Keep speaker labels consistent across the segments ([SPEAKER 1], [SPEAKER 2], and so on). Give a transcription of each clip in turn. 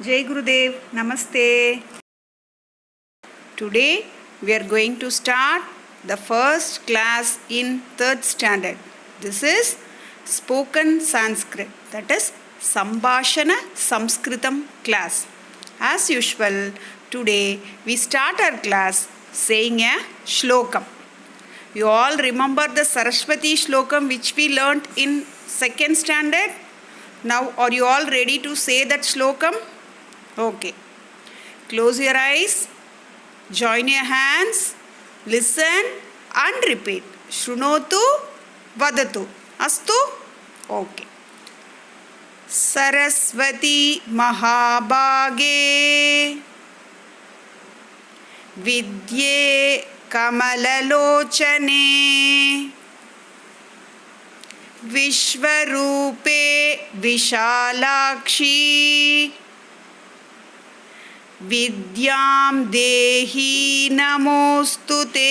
[SPEAKER 1] Jai Gurudev, Namaste. Today we are going to start the first class in third standard. This is spoken Sanskrit, that is Sambhashana Sanskritam class. As usual, today we start our class saying a shlokam. You all remember the Saraswati shlokam which we learnt in second standard? Now, are you all ready to say that shlokam? Okay. Close your eyes, join your hands, listen and repeat. Shrunotu vadatu. Astu? Okay. Saraswati Mahabhage Vidye Kamalalochane Vishwarupe Vishalakshi Vidyam Dehi Namostute.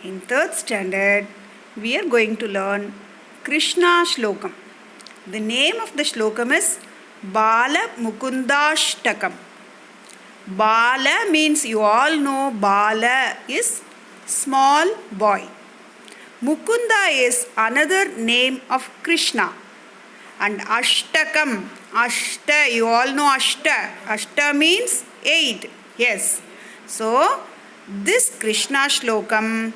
[SPEAKER 1] In third standard, we are going to learn Krishna Shlokam. The name of the Shlokam is Bala Mukundashtakam. Bala means, you all know, Bala is small boy. Mukunda is another name of Krishna. And Ashtakam, Ashta, you all know Ashta. Ashta means 8. Yes. So, this Krishna Shlokam,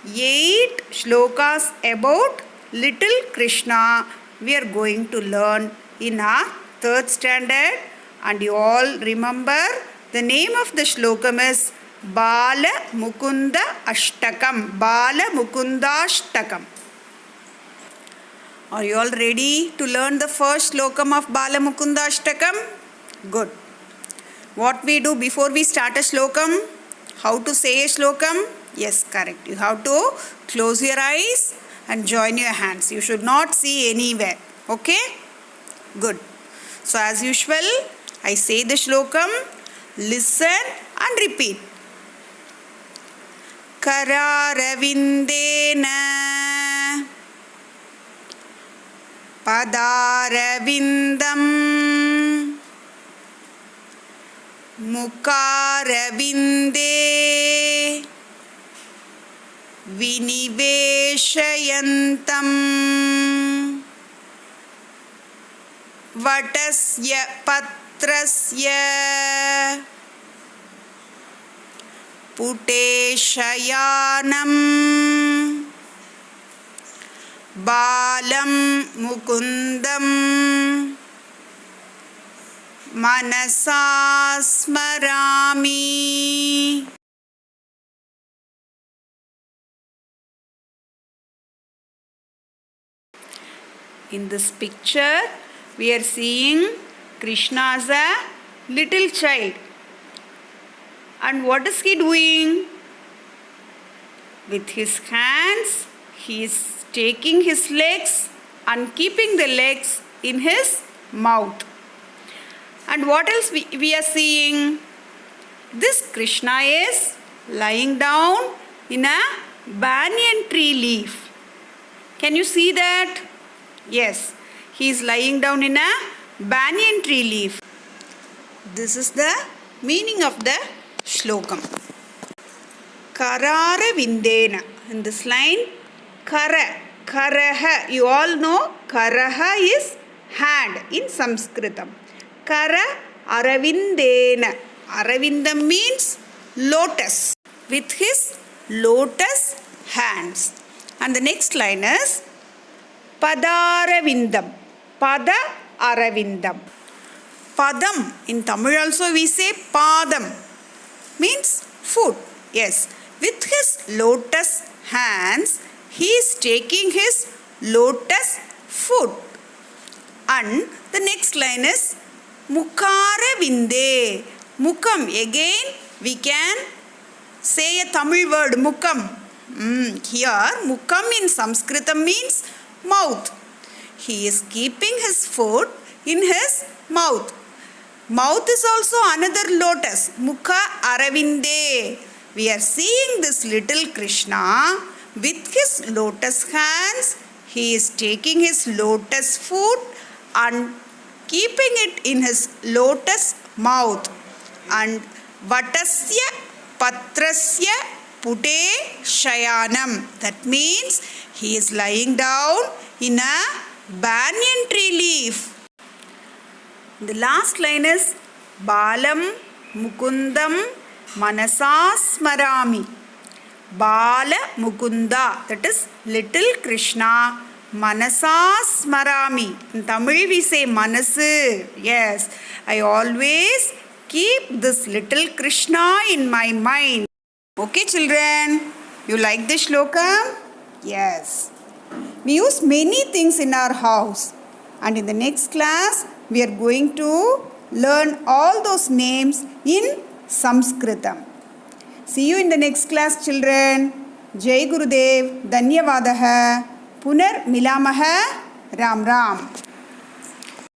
[SPEAKER 1] 8 shlokas about little Krishna, we are going to learn in our third standard. And you all remember, the name of the shlokam is Bala Mukunda Ashtakam. Bala Mukunda Ashtakam. Are you all ready to learn the first shlokam of Bala Mukunda Ashtakam? Good. What we do before we start a shlokam? How to say a shlokam? Yes, correct. You have to close your eyes and join your hands. You should not see anywhere. Okay? Good. So as usual, I say the shlokam, listen and repeat. Kararavindena Padaravindam Mukaravinde Viniveshayantam Vatasya Patrasya Puteshayanam Balam Mukundam Manasasmarami. In this picture, we are seeing Krishna as a little child. And what is he doing? With his hands, he is taking his legs and keeping the legs in his mouth. And what else we are seeing? This Krishna is lying down in a banyan tree leaf. Can you see that? Yes, he is lying down in a banyan tree leaf. This is the meaning of the shlokam. Karara Vindena. In this line, Kara, Karaha. You all know Karaha is hand in Sanskritam. Kara Aravindena. Aravindam means lotus. With his lotus hands. And the next line is Padaravindam. Pada Aravindam. Padam. In Tamil also we say Padam. Means foot. Yes. With his lotus hands, he is taking his lotus foot. And the next line is Mukaravinde. Mukam. Again we can say a Tamil word, Mukam. Here, Mukam in Sanskritam means mouth. He is keeping his foot in his mouth. Mouth is also another lotus. Mukha Aravinde. We are seeing this little Krishna with his lotus hands. He is taking his lotus foot and keeping it in his lotus mouth. And Vatasya Patrasya Pute Shayanam. That means he is lying down in a banyan tree leaf. The last line is Balam Mukundam Manasa Smarami. Bala Mukunda, that is little Krishna. Manasa Smarami. In Tamil we say Manasu. Yes, I always keep this little Krishna in my mind. Okay, children, you like this shloka? Yes. We use many things in our house, and in the next class we are going to learn all those names in Sanskritam. See you in the next class, children. Jai Gurudev, Dhanyavadaha, Punar Milamaha, Ram Ram.